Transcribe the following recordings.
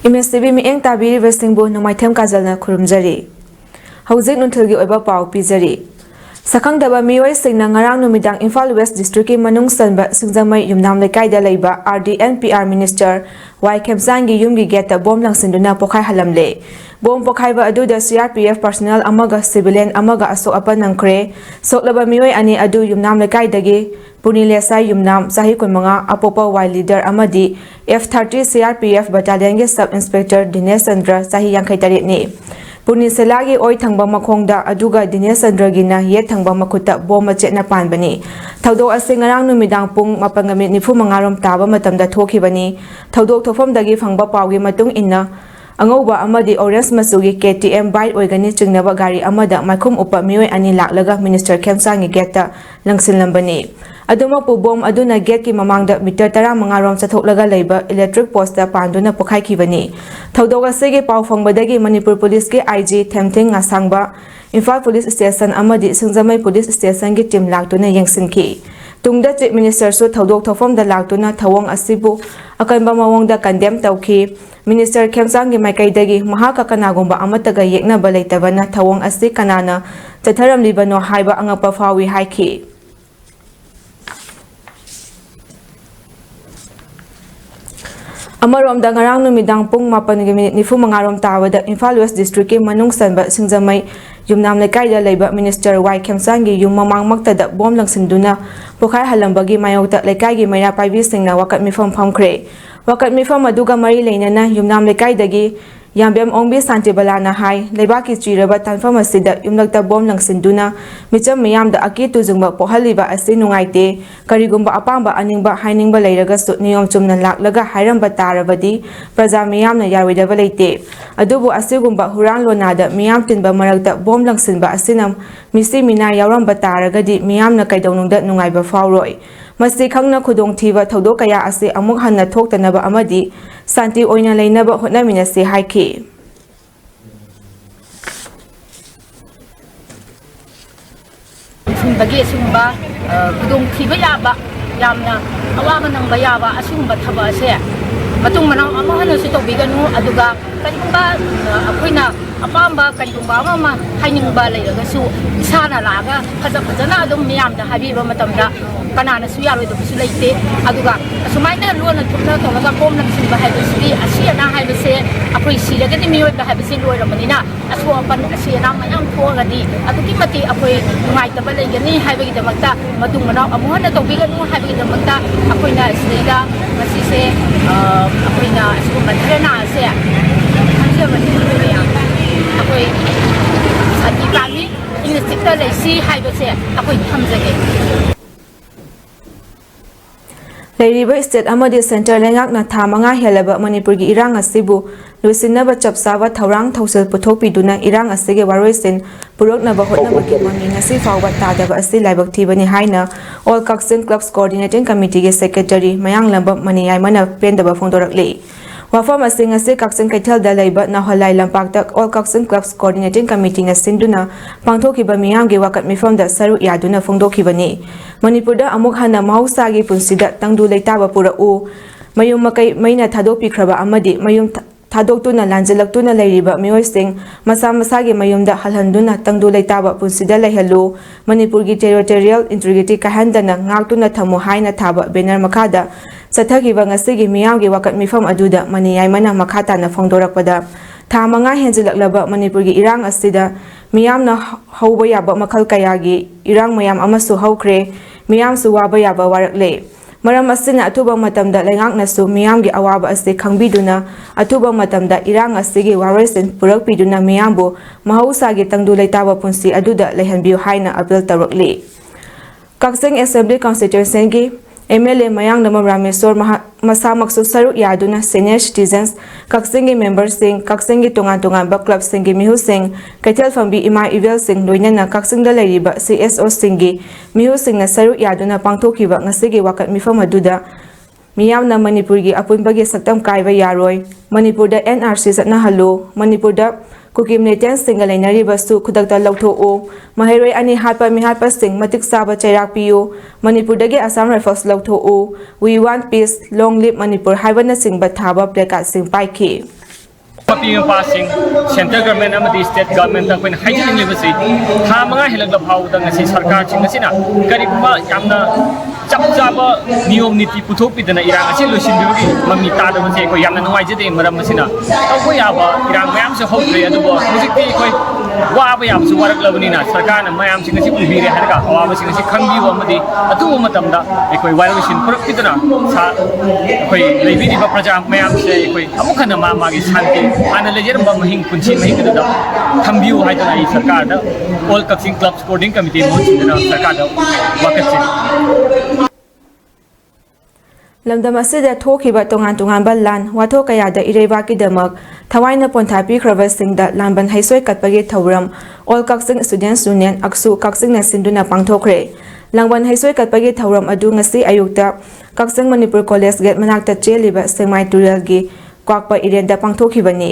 MSTV mieng tabiri vestingbu nomaitem kajalna khurumjari. Hauzik nunthilgi oiba pau pizari. Sakangdaba mioi singna ngarang numidang Imphal West District ki manung sanba singjamai yumnam lekaida leiba RDNPR Minister Y Khemsanggi yumgi geta bom langsinduna pokhai halamle. Bom pokhaiba aduda CRPF personnel amaga civilian amaga asok apan nangkre. Soklaba mioi ani adu yumnam lekaidagi Punilesai yumnam sahi kunmanga apopa Y leader amadi F30 CRPF battalion ge sub inspector Dinesh Chandra sahi yangkai tarit ni. Puniselagi oi thangba makhongda aduga Dinesh Chandra gina yet thangba makhuta bom machet na panbani. Thaudok ase ngarang numidang pung 4:45 taba matamda thokhibani. Thaudok thofamdagi phangba pawgi matung inna angauba amadi orange masugi KTM bike oigani chingnaba gari amada maikhum upa mioi ani laklaga Minister Khemsanggi geta langsinlambani. Adumapu bom aduna gate ki mamangda meter 15 chathoklaga leiba electric posta panduna pokhaikibani. Thaudok asege paw fangbadagi Manipur Police ki IG Themthing ngasangba Imphal Police Station amadi Singjamai Police Station ki team laktuna yengsinki. Tungda Chief Minister su thaudok thofamda laktuna thawong asibu akanba mawongda condemn tawki. Minister Khemsanggi maikaidagi mahaka kanagumba amataga yeknaba leitabana thawong asi kanana chatharamlibano haiba angapa fawi haiki. Amarom da ngarang numidang pung 4:45 tawada Imphal West District ki manung sanba Singjamai yumnam lekaida leiba Minister Y Khemsanggi yum mamangmaktada bom langsinduna pokhai halambagi mayokta lekaigi maira paibi singna wakat mifam phamkhre. Wakat mifam aduga mari leinana yumnam lekaidagi Yambem Ongbi Santibalana hai leibaki chiraba tanfam asida yumlakta bom langsinduna micham miyamda aki tujungba pohaliba asi nungaite karigumba apamba aningba hainingba leiragasu niyom chumna laklaga hairamba tarabadi praja miyamna yarwidaba leite adubu asigumba huran lonada miyam tinba marakta bom langsinba asinam misi mina yauramba taragadi miyamna kaidawnungda nungaiba fauroi masi khangna khudong thiba thaudok kaya ase amuk hanna thoktanaba amadi santi oina leinaba hotnaminase haiki bagi sumba khudong thiba yaba yamna awama nangba yaba asumba thaba ase matung manang amahana su tobiganu aduga kanimba akoina apamba kanimba ama hainingba leiragasu isana laga fajana adum miyamda habiba matamda kanana su yaroi do su leite aduga sumaina lona thukna tolaga bom langsinba haibasi asiana haibase akoi siragani mioi da haibasi loiramanina asu apan asiana mayam thogadi aduki mati akoi nungaitaba leigani haibagi damakta matung manau amuhana tobiganu haibagi damakta akoina sida masise akoina asu matrena ase hanjabani ya akoi ati kami ingestikta leisi haibase akoi thamjage Leiriba state amadi center lengakna tha manga helaba Manipur gi irang asibu lusinaba chapsawa thaurang thausil puthopiduna irang asige waroisin puroknaba hotnabagi mangi ngasi fawba tadaba asi laibak thibani haina all Kaksin clubs coordinating committee ge secretary mayang lamba mani yaimana pendaba phongdorakle wafam asing ase Kaksin kaithal da leiba nahalai lampakta all Kaksin clubs coordinating committee nga sinduna pangthokiba miyam ge wakat mifam da saru yaduna phongdokhibani Manipurda amuk hana mahusagi punsida tangdu leitaba pura u mayum makai maina thadopikhraba amadi mayum thadoktuna lanjalaktuna leiriba mioising masa masagi mayumda halhanduna tangdu leitaba punsida lehalu Manipurgi territorial integrity kahandana ngaktuna thamu haina thaba banner makada sathagiba ngasigi miyamgi wakat mifam aduda mani yaimana makhata na phongdorakpada tha manga henjilaklaba Manipurgi irang asida miyamna hauba yaba makhal kayagi irang mayam amasu haukre miyam su waba yaba warakle maram asina atuba matamda lengakna su miyamgi awaba ase khangbiduna atuba matamda irang asige waroisin purakpiduna miyambu mahausagi tangdu leitaba punsi aduda lehanbiu haina appeal tarokle Kaksin Assembly Constituency gi MLA Mayang Namam Rameswar Masamaksu Saruk Yaduna Senior Citizens Kaksingi Members Sing Kaksingi Tungan Ba Club Singi Mihu Sing Kaitel Fambi Ima Ivel Sing Loinana Kaksingda Leiriba CSO Singi Mihu Sing na Saruk Yaduna Pangthokiba ngasigi wakat mifam aduda miyamna Manipurgi apunbagi saktam kaiba yaroi Manipurda NRC satna halu Manipurda Kukim Neten Singa Lainari Basu Kudakta Lautho Mahiroi Ani Hapa Mihapa Sing Matik Saba Chairak Piyo Manipurdagi Assam Rifles Lautho We want peace, long live Manipur Haibana Sing Bathaba Plekat Sing Paiki ꯃꯄꯤ ꯃꯄꯥꯁꯤꯡ central government ꯑꯃꯗꯤ state ꯒꯚꯔꯟꯃꯦꯟꯠꯇ ꯑꯩꯈꯣꯏꯅ ꯍꯥꯏꯖꯅꯤꯡꯂꯤꯕꯁꯤ ꯊꯥ 5 ꯍꯦꯜꯂꯛꯂꯕ ꯐꯥꯎꯕꯗ ꯉꯁꯤ ꯁꯔꯀꯥꯔꯁꯤꯡ ꯑꯁꯤꯅ ꯀꯔꯤꯒꯨꯝꯕ ꯌꯥꯝꯅ ꯆꯞ ꯆꯥꯕ ꯅꯤꯌꯣꯝ ꯅꯤꯇꯤ ꯄꯨꯊꯣꯛꯄꯤꯗꯅ ꯏꯔꯥꯡ ꯑꯁꯤ ꯂꯣꯏꯁꯤꯟꯕꯤꯕꯒꯤ ꯃꯃꯤ ꯇꯥꯗꯕꯁꯦ ꯑꯩꯈꯣꯏ ꯌꯥꯝꯅ ꯅꯨꯡꯉꯥꯏꯖꯗꯦ ꯃꯔꯝ ꯑꯁꯤꯅ ꯇꯧꯕ ꯌꯥꯕ ꯏꯔꯥꯡ ꯃꯌꯥꯝꯁꯨ ꯍꯧꯈ꯭ꯔꯦ ꯑꯗꯨꯕꯨ ꯍꯧꯖꯤꯛꯇꯤ ꯑꯩꯈꯣꯏ ꯋꯥꯕ ꯌꯥꯕꯁꯨ ꯋꯥꯔꯛꯂꯕꯅꯤꯅ ꯁꯔꯀꯥꯔꯅ ꯃꯌꯥꯝꯁꯤꯡ ꯑꯁꯤ ꯎꯕꯤꯔꯦ ꯍꯥꯏꯔꯒ ꯑꯋꯥꯕꯁꯤꯡ ꯑꯁꯤ ꯈꯪꯕꯤꯌꯨ ꯑꯃꯗꯤ ꯑꯊꯨꯕ ꯃꯇꯝꯗ ꯑꯩꯈꯣꯏ ꯋꯥꯔꯣꯏꯁꯤꯟ ꯄꯨꯔꯛꯄꯤꯗꯨꯅ ꯑꯩꯈꯣꯏ ꯂꯩꯕꯤꯔꯤꯕ ꯄ꯭ꯔꯖꯥ ꯃꯌꯥꯝꯁꯦ ꯑꯩꯈꯣꯏ ꯑꯃꯨꯛ ꯍꯟꯅ ꯃꯥꯒꯤ ꯁꯥꯟꯇꯤ ꯍꯥꯟꯅ ꯂꯩꯖꯔꯝꯕ ꯄꯨꯟꯁꯤ ꯃꯍꯤꯡ ꯑꯗꯨꯗ ꯊꯝꯕꯤꯌꯨ ꯍꯥꯏꯗꯨꯅ ꯑꯩ ꯁꯔꯀꯥꯔꯗ all Kakching club sporting committee ꯃꯍꯨꯠ ꯁꯤꯟꯗꯨꯅ ꯁꯔꯀꯥꯔꯗ ꯋꯥꯀꯠꯆꯔꯤ ꯂꯝꯗꯝ ꯑꯁꯤꯗ ꯊꯣꯛꯈꯤꯕ ꯇꯣꯉꯥꯟ-ꯇꯣꯉꯥꯟꯕ ꯂꯥꯟ ꯋꯥꯊꯣꯛ ꯀꯌꯥꯗ ꯏꯔꯩꯕꯥꯛꯀꯤꯗꯃꯛ ꯊꯋꯥꯏꯅ ꯄꯣꯟꯊꯥ ꯄꯤꯈ꯭ꯔꯕꯁꯤꯡꯗ ꯂꯥꯟꯕꯟ ꯍꯩꯁꯣꯏ ꯀꯠꯄꯒꯤ ꯊꯧꯔꯝ ꯑꯣꯜ ꯀꯛꯆꯤꯡ ꯁ꯭ꯇꯨꯗꯦꯟꯠꯁ ꯌꯨꯅꯤꯌꯟ ꯑꯛꯁꯨ ꯀꯛꯆꯤꯡꯅ ꯁꯤꯟꯗꯨꯅ ꯄꯥꯡꯊꯣꯛꯈ꯭ꯔꯦ꯫ ꯂꯥꯡꯕꯟ ꯍꯩꯁꯣꯏ ꯀꯠꯄꯒꯤ ꯊꯧꯔꯝ ꯑꯗꯨ ꯉꯁꯤ ꯑꯌꯨꯛꯇ ꯀꯛꯆꯤꯡ ꯃꯅꯤꯄꯨꯔ ꯀꯣꯂꯦꯖ ꯒꯦꯠ ꯃꯅꯥꯛꯇ ꯆꯦꯜꯂꯤꯕ ꯁꯦꯡꯃꯥꯏ ꯇꯨꯔꯦꯜꯒꯤ ꯀ꯭ꯋꯥꯛꯄ ꯏꯔꯦꯟꯗ ꯄꯥꯡꯊꯣꯛꯈꯤꯕꯅꯤ꯫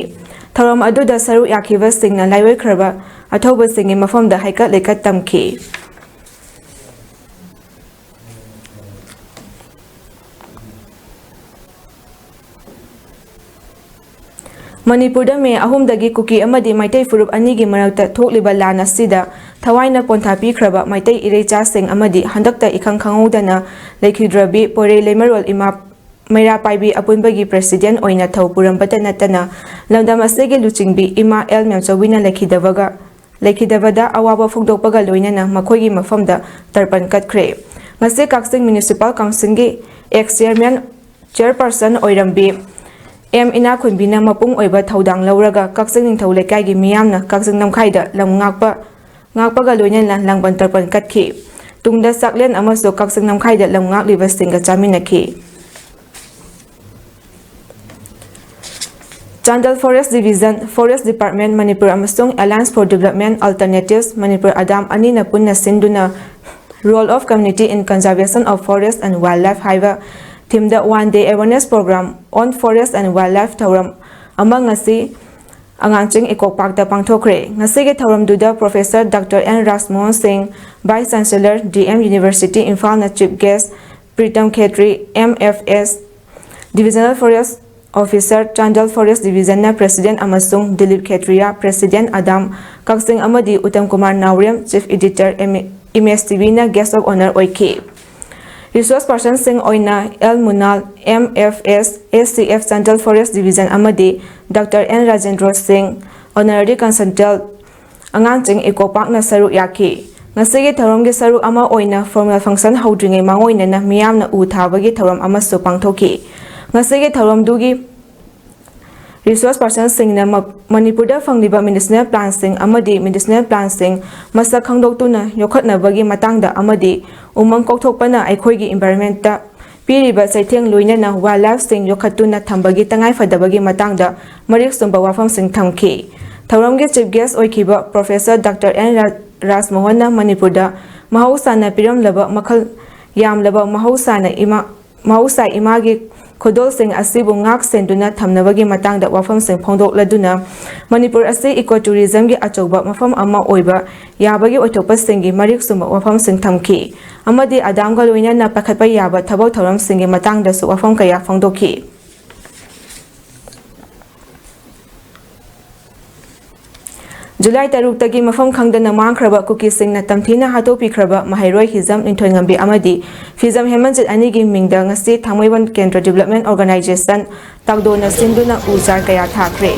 ꯊꯧꯔꯝ ꯑꯗꯨꯗ ꯁꯔꯨꯛ ꯌꯥꯈꯤꯕꯁꯤꯡꯅ ꯂꯥꯏꯑꯣꯏꯈ꯭ꯔꯕ ꯑꯊꯧꯕꯁꯤꯡꯒꯤ ꯃꯐꯝꯗ ꯍꯩꯀꯠ ꯂꯩꯀꯠ ꯇꯝꯈꯤ꯫ ꯃꯅꯤꯄꯨꯔꯗ ꯃꯦ 3ꯗꯒꯤ ꯀꯨꯀꯤ ꯑꯃꯗꯤ ꯃꯩꯇꯩ ꯐꯨꯔꯨꯞ ꯑꯅꯤꯒꯤ ꯃꯔꯛꯇ ꯊꯣꯛꯂꯤꯕ ꯂꯥꯟ ꯑꯁꯤꯗ ꯊꯋꯥꯏꯅ ꯄꯣꯟꯊꯥ ꯄꯤꯈ꯭ꯔꯕ ꯃꯩꯇꯩ ꯏꯔꯩꯆꯥꯁꯤꯡ ꯑꯃꯗꯤ ꯍꯟꯗꯛꯇ ꯏꯈꯪ ꯈꯪꯍꯧꯗꯅ ꯂꯩꯈꯤꯗ꯭ꯔꯕꯤ ꯄꯣꯏꯔꯩ ꯂꯩꯃꯔꯣꯜ ꯏꯃꯥ ꯃꯩꯔꯥꯄꯥꯏꯕꯤ ꯑꯄꯨꯟꯕꯒꯤ ꯄ꯭ꯔꯦꯁꯤꯗꯦꯟꯠ ꯑꯣꯏꯅ ꯊꯧ ꯄꯨꯔꯝꯕꯇ ꯅꯠꯇꯅ ꯂꯝꯗꯝ ꯑꯁꯤꯒꯤ ꯂꯨꯆꯤꯡꯕꯤ ꯏꯃꯥ ꯑꯦꯜ ꯃꯦꯝꯆꯧꯕꯤꯅ ꯂꯩꯈꯤꯗꯕꯗ ꯑꯋꯥꯕ ꯐꯣꯡꯗꯣꯛꯄꯒ ꯂꯣꯏꯅꯅ ꯃꯈꯣꯏꯒꯤ ꯃꯐꯝꯗ ꯇꯔꯄꯟ ꯀꯠꯈ꯭ꯔꯦ꯫ ꯉꯁꯤ ꯀꯛꯆꯤꯡ ꯃ꯭ꯌꯨꯅꯤꯁꯤꯄꯥꯜ ꯀꯥꯎꯟꯁꯤꯜꯒꯤ ꯆꯦꯌꯔꯄꯔꯁꯟ ꯑꯣꯏꯔꯝꯕꯤ ꯑꯦꯝ ꯏꯅꯥꯈꯨꯟꯕꯤꯅ ꯃꯄꯨꯡ ꯑꯣꯏꯕ ꯊꯧꯗꯥꯡ ꯂꯧꯔꯒ ꯀꯛꯆꯤꯡ ꯅꯤꯡꯊꯧ ꯂꯩꯀꯥꯏꯒꯤ ꯃꯤꯌꯥꯝꯅ ꯀꯛꯆꯤꯡ ꯂꯝꯈꯥꯏꯗ ꯂꯝ ꯉꯥꯛꯄꯒ ꯂꯣꯏꯅꯅ ꯂꯥꯡꯕꯟ ꯇꯔꯄꯟ ꯀꯠꯈꯤ꯫ ꯇꯨꯡꯗ ꯆꯥꯛꯂꯦꯟ ꯑꯃꯁꯨ ꯀꯛꯆꯤꯡ ꯂꯝꯈꯥꯏꯗ ꯂꯝ ꯉꯥꯛꯂꯤꯕꯁꯤꯡꯒ ꯆꯥꯃꯤꯟꯅꯈꯤ꯫ Chandel forest division, forest department Manipur ꯑꯃꯁꯨꯡ alliance for development alternatives Manipur ꯑꯗꯥꯝ ꯑꯅꯤꯅ ꯄꯨꯟꯅ ꯁꯤꯟꯗꯨꯅ role of community in conservation of forest and wildlife ꯍꯥꯏꯕ ꯊꯤꯝꯗ one day awareness programme on forest and wildlife ꯊꯧꯔꯝ ꯑꯃ ꯉꯁꯤ ꯑꯉꯥꯡꯆꯤꯡ ꯏꯀꯣ ꯄꯥꯔꯛꯇ ꯄꯥꯡꯊꯣꯛꯈ꯭ꯔꯦ꯫ ꯉꯁꯤꯒꯤ ꯊꯧꯔꯝꯗꯨꯗ professor doctor N Rajmohan Singh, vice chancellor DM. University ꯏꯝꯐꯥꯜꯅ chief guest, Pritam Khetri, MFS divisional forest officer, Chandel forest ꯗꯤꯚꯤꯖꯟꯅ president ꯑꯃꯁꯨꯡ ꯗꯤꯂꯤꯞ ꯈꯦꯇ꯭ꯔꯤꯌꯥ, ꯄ꯭ꯔꯦꯁꯤꯗꯦꯟꯠ ꯑꯗꯥꯝ ꯀꯛꯆꯤꯡ ꯑꯃꯗꯤ Uttam Kumar Naorem, chief editor, image ꯇꯤꯚꯤꯅ ꯒꯦꯁꯠ ꯑꯣꯐ ꯑꯣꯅꯔ ꯑꯣꯏꯈꯤ꯫ ꯔꯤꯁꯣꯔꯁ ꯄꯔꯁꯟꯁꯤꯡ ꯑꯣꯏꯅ L Munal, MFS, ACF Chandel forest division ꯑꯃꯗꯤ doctor N Rajendro Singh, honorary ꯀꯟꯁꯜꯇꯦꯟꯠ, ꯑꯉꯥꯡꯆꯤꯡ ꯏꯀꯣ ꯄꯥꯔꯛꯅ ꯁꯔꯨꯛ ꯌꯥꯈꯤ꯫ ꯉꯁꯤꯒꯤ ꯊꯧꯔꯝꯒꯤ ꯁꯔꯨꯛ ꯑꯃ ꯑꯣꯏꯅ ꯐꯣꯔꯃꯦꯜ ꯐꯪꯁꯟ ꯍꯧꯗ꯭ꯔꯤꯉꯩ ꯃꯥꯡꯑꯣꯏꯅꯅ ꯃꯤꯌꯥꯝꯅ ꯎ ꯊꯥꯕꯒꯤ ꯊꯧꯔꯝ ꯑꯃꯁꯨ ꯄꯥꯡꯊꯣꯛꯈꯤ꯫ ꯉꯁꯤꯒꯤ ꯊꯧꯔꯝꯗꯨꯒꯤ ꯔꯤꯁꯣꯔꯁ ꯄꯔꯁꯟꯁꯤꯡꯅ ꯃꯅꯤꯄꯨꯔꯗ ꯐꯪꯂꯤꯕ ꯃꯦꯗꯤꯁꯤꯅꯦꯜ ꯄ꯭ꯂꯥꯟꯠꯁꯤꯡ ꯑꯃꯗꯤ ꯃꯦꯗꯤꯁꯤꯅꯦꯜ ꯄ꯭ꯂꯥꯟꯠꯁꯤꯡ ꯃꯁꯛ ꯈꯪꯗꯣꯛꯇꯨꯅ ꯌꯣꯛꯈꯠꯅꯕꯒꯤ ꯃꯇꯥꯡꯗ ꯑꯃꯗꯤ ꯎꯃꯪ ꯀꯣꯛꯊꯣꯛꯄꯅ ꯑꯩꯈꯣꯏꯒꯤ ꯏꯟꯚꯥꯏꯔꯟꯃꯦꯟꯠꯇ ꯄꯤꯔꯤꯕ ꯆꯩꯊꯦꯡ ꯂꯣꯏꯅꯅ ꯋꯥꯏꯜꯗꯂꯥꯏꯐꯁꯤꯡ ꯌꯣꯛꯈꯠꯇꯨꯅ ꯊꯝꯕꯒꯤ ꯇꯉꯥꯏꯐꯗꯕꯒꯤ ꯃꯇꯥꯡꯗ ꯃꯔꯤꯛ ꯆꯨꯝꯕ ꯋꯥꯐꯝꯁꯤꯡ ꯊꯝꯈꯤ꯫ ꯊꯧꯔꯝꯒꯤ ꯆꯤꯐ ꯒꯦꯁꯠ ꯑꯣꯏꯈꯤꯕ ꯄ꯭ꯔꯣꯐꯦꯁꯔ ꯗꯥꯛꯇꯔ ꯑꯦꯟ ꯔꯥꯖꯃꯣꯍꯟꯅ ꯃꯅꯤꯄꯨꯔꯗ ꯃꯍꯧꯁꯥꯅ ꯄꯤꯔꯝꯂꯕ ꯃꯈꯜ ꯌꯥꯝꯂꯕ ꯃꯍꯧꯁꯥ ꯏꯃꯥꯒꯤ ꯈꯨꯗꯣꯜꯁꯤꯡ ꯑꯁꯤꯕꯨ ꯉꯥꯛ ꯁꯦꯟꯗꯨꯅ ꯊꯝꯅꯕꯒꯤ ꯃꯇꯥꯡꯗ ꯋꯥꯐꯝꯁꯤꯡ ꯐꯣꯡꯗꯣꯛꯂꯗꯨꯅ ꯃꯅꯤꯄꯨꯔ ꯑꯁꯤ ꯏꯀꯣ ꯇꯨꯔꯤꯖꯝꯒꯤ ꯑꯆꯧꯕ ꯃꯐꯝ ꯑꯃ ꯑꯣꯏꯕ ꯌꯥꯕꯒꯤ ꯑꯣꯏꯊꯣꯛꯄꯁꯤꯡꯒꯤ ꯃꯔꯤꯛ ꯆꯨꯝꯕ ꯋꯥꯐꯝꯁꯤꯡ ꯊꯝꯈꯤ ꯑꯃꯗꯤ ꯑꯗꯥꯝꯒ ꯂꯣꯏꯅꯅ ꯄꯥꯏꯈꯠꯄ ꯌꯥꯕ ꯊꯕꯛ ꯊꯧꯔꯝꯁꯤꯡꯒꯤ ꯃꯇꯥꯡꯗꯁꯨ ꯋꯥꯐꯝ ꯀꯌꯥ ꯐꯣꯡꯗꯣꯛꯈꯤ꯫ ꯖꯨꯂꯥꯏ 6ꯇꯒꯤ ꯃꯐꯝ ꯈꯪꯗꯅ ꯃꯥꯡꯈ꯭ꯔꯕ ꯀꯨꯀꯤꯁꯤꯡꯅ ꯇꯝꯊꯤꯅ ꯍꯥꯠꯇꯣꯛꯄꯤꯈ꯭ꯔꯕ ꯃꯍꯩꯔꯣꯏ ꯍꯤꯖꯝ ꯅꯤꯡꯊꯣꯏꯉꯝꯕꯤ ꯑꯃꯗꯤ ꯐꯤꯖꯝ ꯍꯦꯃꯟꯖꯤꯠ ꯑꯅꯤꯒꯤ ꯃꯤꯡꯗ ꯉꯁꯤ ꯊꯥꯡꯃꯩꯕꯟ ꯀꯦꯟꯗ꯭ꯔ ꯗꯤꯚꯦꯂꯞꯃꯦꯟꯠ ꯑꯣꯔꯒꯅꯥꯏꯖꯦꯁꯟ ꯇꯥꯛꯗꯣꯅ ꯁꯤꯟꯗꯨꯅ ꯎ ꯆꯥꯔ ꯀꯌꯥ ꯊꯥꯈ꯭ꯔꯦ꯫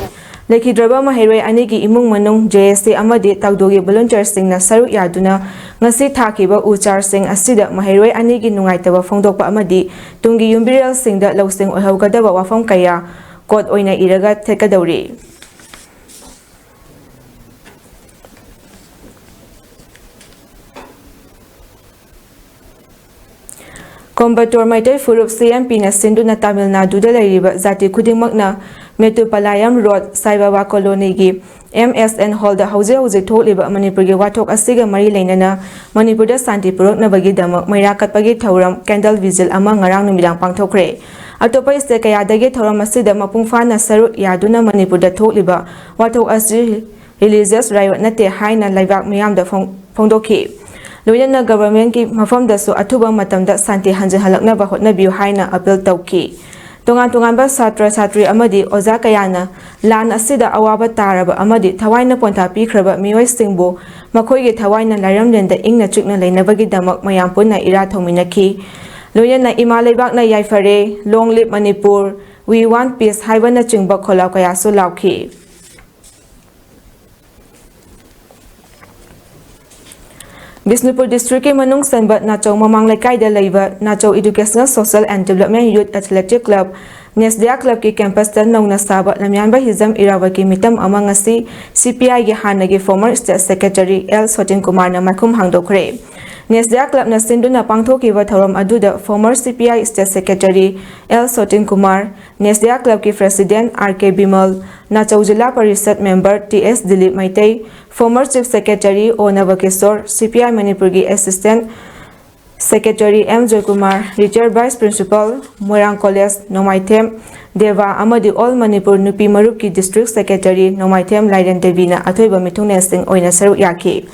ꯂꯩꯈꯤꯗ꯭ꯔꯕ ꯃꯍꯩꯔꯣꯏ ꯑꯅꯤꯒꯤ ꯏꯃꯨꯡ ꯃꯅꯨꯡ, JSC ꯑꯃꯗꯤ ꯇꯥꯛꯗꯣꯒꯤ ꯚꯣꯂꯨꯟꯇꯤꯌꯔꯁꯤꯡꯅ ꯁꯔꯨꯛ ꯌꯥꯗꯨꯅ ꯉꯁꯤ ꯊꯥꯈꯤꯕ ꯎ ꯆꯥꯔꯁꯤꯡ ꯑꯁꯤꯗ ꯃꯍꯩꯔꯣꯏ ꯑꯅꯤꯒꯤ ꯅꯨꯡꯉꯥꯏꯇꯕ ꯐꯣꯡꯗꯣꯛꯄ ꯑꯃꯗꯤ ꯇꯨꯡꯒꯤ ꯌꯨꯝꯕꯤꯔꯦꯜꯁꯤꯡꯗ ꯂꯧꯁꯤꯡ ꯑꯣꯏꯍꯧꯒꯗꯕ ꯋꯥꯐꯝ ꯀꯌꯥ ꯀꯣꯠ ꯑꯣꯏꯅ ꯏꯔꯒ ꯊꯦꯠꯀꯗꯧꯔꯤ꯫ ꯀꯣꯝꯕꯇꯣꯔ ꯃꯩꯇꯩ ꯐꯨꯔꯨꯞ CMPꯅ ꯁꯤꯟꯗꯨꯅ ꯇꯥꯃꯤꯜ ꯅꯥꯗꯨꯗ ꯂꯩꯔꯤꯕ ꯖꯥꯇꯤ ꯈꯨꯗꯤꯡꯃꯛꯅ ꯃꯦꯇꯨꯄꯥꯂꯥꯌꯝ ꯔꯣꯗ, ꯁꯥꯏ ꯕꯥꯕꯥ ꯀꯣꯂꯣꯅꯤꯒꯤ MSN ꯍꯣꯜꯗ ꯍꯧꯖꯤꯛ ꯊꯣꯛꯂꯤꯕ ꯃꯅꯤꯄꯨꯔꯒꯤ ꯋꯥꯊꯣꯛ ꯑꯁꯤꯒ ꯃꯔꯤ ꯂꯩꯅꯅ ꯃꯅꯤꯄꯨꯔꯗ ꯁꯥꯟꯇꯤ ꯄꯨꯔꯛꯅꯕꯒꯤꯗꯃꯛ ꯃꯩꯔꯥ ꯀꯠꯄꯒꯤ ꯊꯧꯔꯝ ꯀꯦꯟꯗꯜ ꯚꯤꯖꯤꯜ ꯑꯃ ꯉꯔꯥꯡ ꯅꯨꯃꯤꯗꯥꯡ ꯄꯥꯡꯊꯣꯛꯈ꯭ꯔꯦ꯫ ꯑꯇꯣꯞꯄ ꯁ꯭ꯇꯦꯠ ꯀꯌꯥꯗꯒꯤ ꯊꯧꯔꯝ ꯑꯁꯤꯗ ꯃꯄꯨꯡ ꯐꯥꯅ ꯁꯔꯨꯛ ꯌꯥꯗꯨꯅ ꯃꯅꯤꯄꯨꯔꯗ ꯊꯣꯛꯂꯤꯕ ꯋꯥꯊꯣꯛ ꯑꯁꯤ ꯔꯤꯂꯤꯖꯤꯌꯁ ꯔꯥꯏꯌꯣꯠ ꯅꯠꯇꯦ ꯍꯥꯏꯅ ꯂꯩꯕꯥꯛ ꯃꯤꯌꯥꯝꯗ ꯐꯣꯡꯗꯣꯛꯈꯤ꯫ ꯂꯣꯏꯅꯅ ꯒꯚꯔꯟꯃꯦꯟꯠꯀꯤ ꯃꯐꯝꯗꯁꯨ ꯑꯊꯨꯕ ꯃꯇꯝꯗ ꯁꯥꯟꯇꯤ ꯍꯟꯖꯤꯜꯍꯜꯂꯛꯅꯕ ꯍꯣꯠꯅꯕꯤꯌꯨ ꯍꯥꯏꯅ ꯑꯄꯤꯜ ꯇꯧꯈꯤ꯫ ꯇꯣꯉꯥꯟ-ꯇꯣꯉꯥꯟꯕ ꯁꯥꯇ꯭ꯔ-ꯁꯥꯇ꯭ꯔꯤ ꯑꯃꯗꯤ ꯑꯣꯖꯥ ꯀꯌꯥꯅ ꯂꯥꯟ ꯑꯁꯤꯗ ꯑꯋꯥꯕ ꯇꯥꯔꯕ ꯑꯃꯗꯤ ꯊꯋꯥꯏꯅ ꯄꯣꯟꯊꯥ ꯄꯤꯈ꯭ꯔꯕ ꯃꯤꯑꯣꯏꯁꯤꯡꯕꯨ ꯃꯈꯣꯏꯒꯤ ꯊꯋꯥꯏꯅ ꯂꯥꯏꯔꯝꯂꯦꯟꯗ ꯏꯪꯅ ꯆꯤꯛꯅ ꯂꯩꯅꯕꯒꯤꯗꯃꯛ ꯃꯌꯥꯝ ꯄꯨꯟꯅ ꯏꯔꯥ ꯊꯧꯃꯤꯟꯅꯈꯤ ꯂꯣꯏꯅꯅ ꯏꯃꯥ ꯂꯩꯕꯥꯛꯅ ꯌꯥꯏꯐꯔꯦ ꯂꯣꯡ ꯂꯤꯞ ꯃꯅꯤꯄꯨꯔ ꯋꯤ ꯋꯥꯟ ꯄꯤꯁ ꯍꯥꯏꯕꯅꯆꯤꯡꯕ ꯈꯣꯜꯂꯥꯎ ꯀꯌꯥꯁꯨ ꯂꯥꯎꯈꯤ ꯕꯤꯁꯅꯨꯄꯨꯔ ꯗꯤꯁꯇ꯭ꯔꯤꯛꯀꯤ ꯃꯅꯨꯡ ꯆꯟꯕ ꯅꯥꯆꯧ ꯃꯃꯥꯡ ꯂꯩꯀꯥꯏꯗ ꯂꯩꯕ ꯅꯥꯆꯧ ꯏꯗꯨꯀꯦꯁꯅꯦꯜ ꯁꯣꯁꯤꯌꯦꯜ ꯑꯦꯟड ꯗꯤꯕꯦꯂꯞꯃꯦꯟ ꯌꯨꯠ ꯑꯦꯊꯂꯦꯇꯤꯛ ꯀ꯭ꯂꯕ ꯅꯦꯁꯗꯤꯌꯥ ꯀ꯭ꯂꯕꯀꯤ ꯀꯦꯝꯄꯁꯇ ꯅꯧꯅ ꯁꯥꯕ ꯂꯝꯌꯥꯟꯕ ꯍꯤꯖꯝ ꯏꯔꯥꯕꯠꯀꯤ ꯃꯤꯇꯝ ꯑꯃ ꯉꯁꯤ CPIꯒꯤ ꯍꯥꯟꯅꯒꯤ former state secretary L. Sotin ꯀꯨꯃꯥꯔꯅ ꯃꯥꯏꯈꯨꯝ ꯍꯥꯡꯗꯣꯛꯈ꯭ꯔꯦ ꯅꯦꯁꯗꯤꯌꯥ ꯀ꯭ꯂꯕꯅ ꯁꯤꯟꯗꯨꯅ ꯄꯥꯡꯊꯣꯛꯈꯤꯕ ꯊꯧꯔꯝ ꯑꯗꯨꯗ former CPI state secretary L. Sotin Kumar ꯅꯦꯁꯗꯤꯌꯥ ꯀ꯭ꯂꯕꯀꯤ ꯄ꯭ꯔꯦꯁꯤꯗꯦꯟꯠ R.K. ꯕꯤꯃꯜ ꯅꯥꯆꯧ ꯖꯤꯂꯥ ꯄꯔꯤꯁꯠ member T.S. Dilip Meitei former chief secretary O. Nabakishore CPI ꯃꯅꯤꯄꯨꯔꯒꯤ assistant secretary M. Joykumar retired vice principal Moirang college Nongmaithem Deba ꯑꯃꯗꯤ ꯑꯣꯜ ꯃꯅꯤꯄꯨꯔ ꯅꯨꯄꯤ ꯃꯔꯨꯞꯀꯤ ꯗꯤꯁꯇ꯭ꯔꯤꯛ ꯁꯦꯀ꯭ꯔꯦꯇꯔꯤ ꯅꯣꯡꯃꯥꯏꯊꯦꯝ ꯂꯥꯏꯔꯦꯟ ꯗꯦꯕꯤꯅ ꯑꯊꯣꯏꯕ ꯃꯤꯊꯨꯡꯂꯦꯟꯁꯤꯡ ꯑꯣꯏꯅ ꯁꯔꯨꯛ ꯌꯥꯈꯤ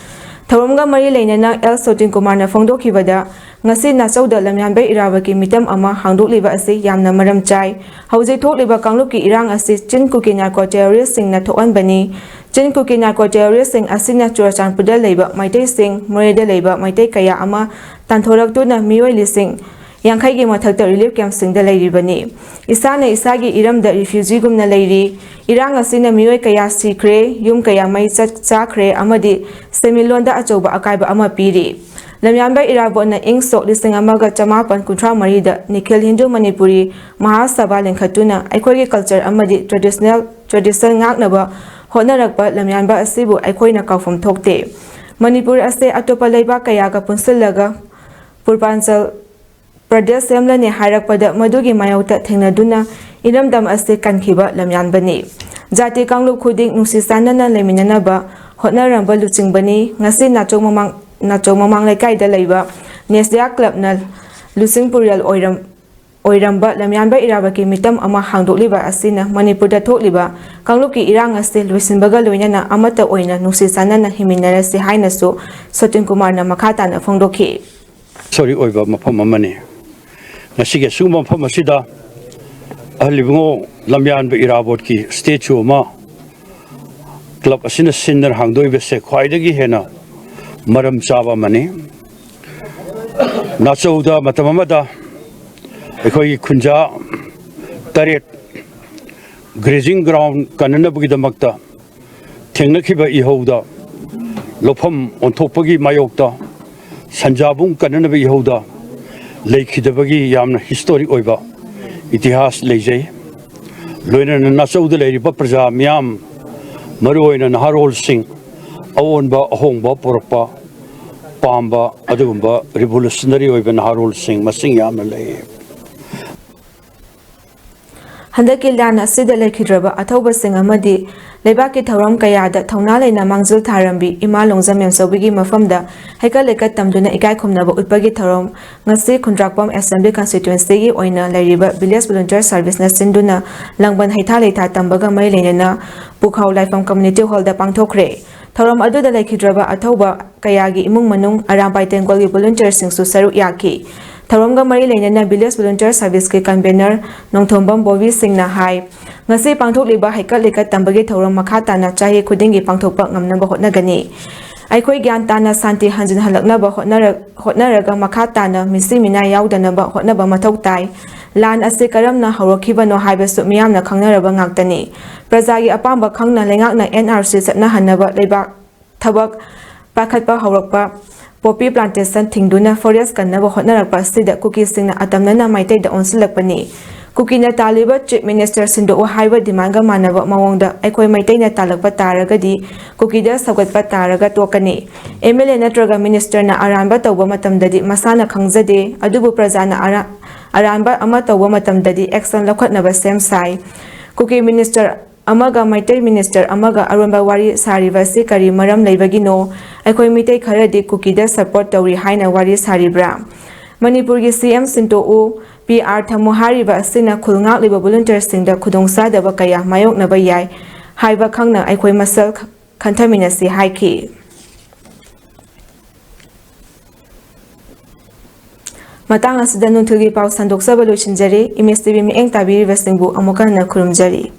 ꯊꯧꯔꯝꯒ ꯃꯔꯤ ꯂꯩꯅꯅ L. ꯁꯣꯇꯤꯟ ꯀꯨꯃꯥꯔꯅ ꯐꯣꯡꯗꯣꯛꯈꯤꯕꯗ ꯉꯁꯤ ꯅꯥꯆꯧꯗ ꯂꯝꯌꯥꯟꯕ ꯏꯔꯥꯕꯠꯀꯤ ꯃꯤꯇꯝ ꯑꯃ ꯍꯥꯡꯗꯣꯛꯂꯤꯕ ꯑꯁꯤ ꯌꯥꯝꯅ ꯃꯔꯝ ꯆꯥꯏ ꯍꯧꯖꯤꯛ ꯊꯣꯛꯂꯤꯕ ꯀꯥꯡꯂꯨꯞꯀꯤ ꯏꯔꯥꯡ ꯑꯁꯤ ꯆꯤꯟ ꯀꯨꯀꯤ ꯅꯥꯔꯀꯣ ꯇꯦꯔꯣꯔꯤꯁꯁꯤꯡꯅ ꯊꯣꯛꯍꯟꯕꯅꯤ ꯆꯤꯟ ꯀꯨꯀꯤ ꯅꯥꯔꯀꯣ ꯇꯦꯔꯣꯔꯤꯁꯁꯤꯡ ꯑꯁꯤꯅ ꯆꯨꯔꯆꯥꯟꯄꯨꯔꯗ ꯂꯩꯕ ꯃꯩꯇꯩꯁꯤꯡ ꯃꯣꯔꯦꯗ ꯂꯩꯕ ꯃꯩꯇꯩ ꯀꯌꯥ ꯑꯃ ꯇꯥꯟꯊꯣꯔꯛꯇꯨꯅ ꯃꯤꯑꯣꯏ ꯂꯤꯁꯤꯡ ꯌꯥꯡꯈꯩꯒꯤ ꯃꯊꯛꯇ ꯔꯤꯂꯤꯐ ꯀꯦꯝꯞꯁꯤꯡꯗ ꯂꯩꯔꯤꯕꯅꯤ ꯏꯁꯥꯅ ꯏꯁꯥꯒꯤ ꯏꯔꯝꯗ ꯔꯤꯐ꯭ꯌꯨꯖꯤꯒꯨꯝꯅ ꯂꯩꯔꯤ ꯏꯔꯥꯡ ꯑꯁꯤꯅ ꯃꯤꯑꯣꯏ ꯀꯌꯥ ꯁꯤꯈ꯭ꯔꯦ ꯌꯨꯝ ꯀꯌా ꯃꯩ ꯆꯥꯈ꯭ꯔꯦ ꯑꯃꯗꯤ ꯁꯦꯟꯃꯤꯠꯂꯣꯟꯗ ꯑꯆꯧꯕ ꯑꯀꯥꯏꯕ ꯑꯃ ꯄꯤꯔꯤ ꯂꯝꯌꯥꯟꯕ ꯏꯔꯥꯕꯣꯠꯅ ꯏꯪ ꯁꯣꯛ 1983ꯗ ꯅꯤꯈꯤꯜ ꯍꯤꯟꯗꯨ ꯃꯅꯤꯄꯨꯔꯤ ꯃꯍꯥꯁꯚꯥ ꯂꯤꯡꯈꯠꯇꯨꯅ ꯑꯩꯈꯣꯏꯒꯤ ꯀꯜꯆꯔ ꯑꯃꯗꯤ ꯇ꯭ꯔꯦꯗꯤꯁꯟ ꯉꯥꯛꯅꯕ ꯍꯣꯠꯅꯔꯛꯄ ꯂꯝꯌꯥꯟꯕ ꯑꯁꯤꯕꯨ ꯑꯩꯈꯣꯏꯅ ꯀꯥꯎꯐꯝ ꯊꯣꯛꯇꯦ ꯃꯅꯤꯄꯨꯔ ꯑꯁꯤ ꯑꯇꯣꯞꯄ ꯂꯩꯕꯥꯛ ꯀꯌꯥꯒ ꯄꯨꯟꯁꯤꯜꯂꯒ ꯄꯨꯔꯕꯥꯟꯆꯜ ꯄ꯭ꯔꯗꯦꯁ ꯁꯦꯝꯂꯅꯤ ꯍꯥꯏꯔꯛꯄꯗ ꯃꯗꯨꯒꯤ ꯃꯥꯌꯣꯛꯇ ꯊꯦꯡꯅꯗꯨꯅ ꯏꯔꯝꯗꯝ ꯑꯁꯤ ꯀꯟꯈꯤꯕ ꯂꯝꯌꯥꯟꯕꯅꯤ ꯖꯥꯇꯤ ꯀꯥꯡꯂꯨꯞ ꯈꯨꯗꯤꯡ ꯅꯨꯡꯁꯤ ꯆꯥꯟꯅꯅ ꯂꯩꯃꯤꯟꯅꯅꯕ ꯍꯣꯠꯅꯔꯝꯕ ꯂꯨꯆꯤꯡꯕꯅꯤ ꯉꯁꯤ ꯅꯥꯆꯧ ꯃꯃꯥꯡ ꯂꯩꯀꯥꯏꯗ ꯂꯩꯕ ꯅꯦꯁꯗꯤꯌꯥ ꯀ꯭ꯂꯕꯅ ꯂꯨꯆꯤꯡ ꯄꯨꯔꯦꯜ ꯑꯣꯏꯔꯝꯕ ꯂꯝꯌꯥꯟꯕ ꯏꯔꯥꯕꯠꯀꯤ ꯃꯤꯇꯝ ꯑꯃ ꯍꯥꯡꯗꯣꯛꯂꯤꯕ ꯑꯁꯤꯅ ꯃꯅꯤꯄꯨꯔꯗ ꯊꯣꯛꯂꯤꯕ ꯀꯥꯡꯂꯨꯞꯀꯤ ꯏꯔꯥꯡ ꯑꯁꯤ ꯂꯣꯏꯁꯤꯟꯕꯒ ꯂꯣꯏꯅꯅ ꯑꯃꯠꯇ ꯑꯣꯏꯅ ꯅꯨꯡꯁꯤ ꯆꯥꯟꯅꯅ ꯍꯤꯡꯃꯤꯟꯅꯔꯁꯤ ꯍꯥꯏꯅꯁꯨ ꯁꯣꯇꯤꯟ ꯀꯨꯃꯥꯔꯅ ꯃꯈꯥ ꯇꯥꯅ ꯐꯣꯡꯗꯣꯛꯈꯤ ꯁꯣꯔꯤ ꯑꯣꯏꯕ ꯃꯐꯝ ꯑꯃꯅꯤ ꯉꯁꯤꯒꯤ ꯑꯁꯤꯒꯨꯝꯕ ꯃꯐꯝ ꯑꯁꯤꯗ ꯑꯍꯜ ꯏꯕꯨꯡꯉꯣ ꯂꯝꯌꯥꯟꯕ ꯏꯔꯥꯕꯣꯠꯀꯤ ꯁ꯭ꯇꯦꯆꯨ ꯑꯃ ꯀ꯭ꯂꯕ ꯑꯁꯤꯅ ꯁꯤꯟꯗꯨꯅ ꯍꯥꯡꯗꯣꯛꯏꯕꯁꯦ ꯈ꯭ꯋꯥꯏꯗꯒꯤ ꯍꯦꯟꯅ ꯃꯔꯝ ꯆꯥꯕ ꯑꯃꯅꯤ ꯅꯥꯆꯧꯗ ꯃꯇꯝ ꯑꯃꯗ ꯑꯩꯈꯣꯏꯒꯤ ꯈꯨꯟꯖꯥ 8 ꯒ꯭ꯔꯦꯖꯤꯡ ꯒ꯭ꯔꯥꯎꯟ ꯀꯟꯅꯅꯕꯒꯤꯗꯃꯛꯇ ꯊꯦꯡꯅꯈꯤꯕ ꯏꯍꯧꯗ ꯂꯧꯐꯝ ꯑꯣꯟꯊꯣꯛꯄꯒꯤ ꯃꯥꯌꯣꯛꯇ ꯁꯟꯖꯥꯕꯨꯡ ꯀꯟꯅꯅꯕ ꯏꯍꯧꯗ ꯂꯩꯈꯤꯗꯕꯒꯤ ꯌꯥꯝꯅ ꯍꯤꯁꯇꯣꯔꯤꯛ ꯑꯣꯏꯕ ꯏꯇꯤꯍꯥꯁ ꯂꯩꯖꯩ ꯂꯣꯏꯅꯅ ꯅꯥꯆꯧꯗ ꯂꯩꯔꯤꯕ ꯄ꯭ꯔꯖꯥ ꯃꯤꯌꯥꯝ ꯃꯔꯨꯑꯣꯏꯅ ꯅꯍꯥꯔꯣꯜꯁꯤꯡ ꯑꯑꯣꯟꯕ ꯑꯍꯣꯡꯕ ꯄꯨꯔꯛꯄ ꯄꯥꯝꯕ ꯑꯗꯨꯒꯨꯝꯕ ꯔꯤꯚꯣꯂꯨꯁꯅꯔꯤ ꯑꯣꯏꯕ ꯅꯍꯥꯔꯣꯜꯁꯤꯡ ꯃꯁꯤꯡ ꯌꯥꯝꯅ ꯂꯩ ꯍꯟꯗꯛꯀꯤ ꯂꯥꯟ ꯑꯁꯤꯗ ꯂꯩꯈꯤꯗ꯭ꯔꯕ ꯑꯊꯧꯕꯁꯤꯡ ꯑꯃꯗꯤ ꯂꯩꯕꯥꯛꯀꯤ ꯊꯧꯔꯝ ꯀꯌꯥꯗ ꯊꯧꯅꯥ ꯂꯩꯅ ꯃꯥꯡꯖꯤꯜ ꯊꯥꯔꯝꯕꯤ ꯏꯃꯥ ꯂꯣꯡꯖꯝ ꯃꯦꯝꯆꯧꯕꯤꯒꯤ ꯃꯐꯝꯗ ꯍꯩꯀꯠ ꯂꯩꯀꯠ ꯇꯝꯗꯨꯅ ꯏꯀꯥꯏ ꯈꯨꯝꯅꯕ ꯎꯠꯄꯒꯤ ꯊꯧꯔꯝ ꯉꯁꯤ ꯈꯨꯟꯗ꯭ꯔꯥꯛꯄꯝ ꯑꯦꯁꯦꯝꯕ꯭ꯂꯤ ꯀꯟꯁꯇꯤꯇ꯭ꯌꯨꯟꯁꯤꯒꯤ ꯑꯣꯏꯅ ꯂꯩꯔꯤꯕ ꯚꯤꯂꯦꯖ ꯚꯣꯂꯨꯟꯇꯤꯌꯔ ꯁꯥꯔꯚꯤꯁꯅ ꯁꯤꯟꯗꯨꯅ ꯂꯥꯡꯕꯟ ꯍꯩꯊꯥ ꯂꯩꯊꯥ ꯇꯝꯕꯒ ꯃꯔꯤ ꯂꯩꯅꯅ ꯄꯨꯈꯥꯎ ꯂꯥꯏꯐꯝ ꯀꯝꯃ꯭ꯌꯨꯅꯤꯇꯤ ꯍꯣꯜꯗ ꯄꯥꯡꯊꯣꯛꯈ꯭ꯔꯦ ꯊꯧꯔꯝ ꯑꯗꯨꯗ ꯂꯩꯈꯤꯗ꯭ꯔꯕ ꯑꯊꯧꯕ ꯀꯌꯥꯒꯤ ꯏꯃꯨꯡ ꯃꯅꯨꯡ ꯑꯔꯥꯝꯕꯥꯏ ꯇꯦꯡꯀꯣꯜꯒꯤ ꯚꯣꯂꯨꯟꯇꯤꯌꯔꯁꯤꯡꯁꯨ ꯁꯔꯨꯛ ꯌꯥꯈꯤ ꯊꯧꯔꯝꯒ ꯃꯔꯤ ꯂꯩꯅꯅ village volunteer ꯁꯥꯔꯚꯤꯁꯀꯤ convener Nongthombam Bobby ꯁꯤꯡꯅ ꯍꯥꯏ ꯉꯁꯤ ꯄꯥꯡꯊꯣꯛꯂꯤꯕ ꯍꯩꯀꯠ ꯂꯩꯀꯠ ꯇꯝꯕꯒꯤ ꯊꯧꯔꯝ ꯃꯈꯥ ꯇꯥꯅ ꯆꯍꯤ ꯈꯨꯗꯤꯡꯒꯤ ꯄꯥꯡꯊꯣꯛꯄ ꯉꯝꯅꯕ ꯍꯣꯠꯅꯒꯅꯤ ꯑꯩꯈꯣꯏ ꯒ꯭ꯌꯥꯟ ꯇꯥꯅ ꯁꯥꯟꯇꯤ ꯍꯟꯖꯤꯟꯍꯜꯂꯛꯅꯕ ꯍꯣꯠꯅꯔꯒ ꯃꯈꯥ ꯇꯥꯅ ꯃꯤꯆꯤ ꯃꯤꯅꯥꯏ ꯌꯥꯎꯗꯅꯕ ꯍꯣꯠꯅꯕ ꯃꯊꯧ ꯇꯥꯏ ꯂꯥꯟ ꯑꯁꯤ ꯀꯔꯝꯅ ꯍꯧꯔꯛꯈꯤꯕꯅꯣ ꯍꯥꯏꯕꯁꯨ ꯃꯤꯌꯥꯝꯅ ꯈꯪꯅꯔꯕ ꯉꯥꯛꯇꯅꯤ ꯄ꯭ꯔꯖꯥꯒꯤ ꯑꯄꯥꯝꯕ ꯈꯪꯅ ꯂꯩꯉꯥꯛꯅ NRC ꯆꯠꯅꯍꯟꯅꯕ ꯂꯩꯕꯥꯛ ꯊꯕꯛ ꯄꯥꯏꯈꯠꯄ ꯍꯧꯔꯛꯄ ꯄꯣꯄꯤ ꯄ꯭ꯂꯥꯟꯇꯦꯁꯟ ꯊꯤꯡꯗꯨꯅ ꯐꯣꯔꯦꯁ ꯀꯟꯅꯕ ꯍꯣꯠꯅꯔꯛꯄ ꯑꯁꯤꯗ ꯀꯨꯀꯤꯁꯤꯡꯅ ꯑꯇꯝꯅꯅ ꯃꯩꯇꯩꯗ ꯑꯣꯟꯁꯤꯜꯂꯛꯄꯅꯤ ꯀꯨꯀꯤꯅ ꯇꯥꯜꯂꯤꯕ ꯆꯤꯞ ꯃꯤꯅꯤꯁꯇꯔ ꯁꯤꯟꯗꯣꯛꯎ ꯍꯥꯏꯕ ꯗꯤꯃꯥꯟꯒ ꯃꯥꯟꯅꯕ ꯃꯑꯣꯡꯗ ꯑꯩꯈꯣꯏ ꯃꯩꯇꯩꯅ ꯇꯥꯜꯂꯛꯄ ꯇꯥꯔꯒꯗꯤ ꯀꯨꯀꯤꯗ ꯁꯧꯒꯠꯄ ꯇꯥꯔꯒ ꯇꯣꯛꯀꯅꯤ MLA ꯅꯠꯇ꯭ꯔꯒ ꯃꯤꯅꯤꯁꯇꯔꯅ ꯑꯔꯥꯟꯕ ꯇꯧꯕ ꯃꯇꯝꯗꯗꯤ ꯃꯁꯥꯅ ꯈꯪꯖꯗꯦ ꯑꯗꯨꯕꯨ प्रजाꯅ ꯑꯔꯥꯟꯕ ꯑꯃ ꯇꯧꯕ ꯃꯇꯝꯗꯗꯤ ꯑꯦꯛꯁꯟ ꯂꯧꯈꯠꯅꯕ ꯁꯦꯝ ꯁꯥꯏ ꯀꯨꯀꯤ ꯃꯤꯅꯤꯁꯇꯔ ꯑꯃꯒ ꯃꯩꯇꯩ ꯃꯤꯅꯤꯁꯇꯔ ꯑꯃꯒ ꯑꯔꯣꯟꯕ ꯋꯥꯔꯤ ꯁꯥꯔꯤꯕ ꯑꯁꯤ ꯀꯔꯤ ꯃꯔꯝ ꯂꯩꯕꯒꯤꯅꯣ ꯑꯩꯈꯣꯏ ꯃꯤꯇꯩ ꯈꯔꯗꯤ ꯀꯨꯀꯤꯗ ꯁꯄꯣꯔꯠ ꯇꯧꯔꯤ ꯍꯥꯏꯅ ꯋꯥꯔꯤ ꯁꯥꯔꯤꯕ꯭ꯔꯥ ꯃꯅꯤꯄꯨꯔꯒꯤ CM ꯁꯤꯟꯇꯣꯛꯎ PR ꯊꯝꯃꯨ ꯍꯥꯏꯔꯤꯕ ꯑꯁꯤꯅ ꯈꯨꯜ ꯉꯥꯛꯂꯤꯕ ꯚꯣꯂꯨꯟꯇꯤꯌꯔꯁꯤꯡꯗ ꯈꯨꯗꯣꯡꯆꯥꯗꯕ ꯀꯌꯥ ꯃꯥꯌꯣꯛꯅꯕ ꯌꯥꯏ ꯍꯥꯏꯕ ꯈꯪꯅ ꯑꯩꯈꯣꯏ ꯃꯁꯦꯜ ꯈꯟꯊꯃꯤꯟꯅꯁꯤ ꯍꯥꯏꯈꯤ ꯃꯇꯥꯡ ꯑꯁꯤꯗ ꯅꯨꯡꯊꯤꯜꯒꯤ ꯄꯥꯎ ꯁꯟꯗꯣꯛꯆꯕ ꯂꯣꯏꯁꯤꯟꯖꯔꯤ ꯏꯃꯦꯖ TV ꯃꯤꯠꯌꯦꯡ ꯇꯥꯕꯤꯔꯤꯕꯁꯤꯡꯕꯨ ꯑꯃꯨꯛ ꯍꯟꯅ ꯈꯨꯔꯨꯝꯖꯔꯤ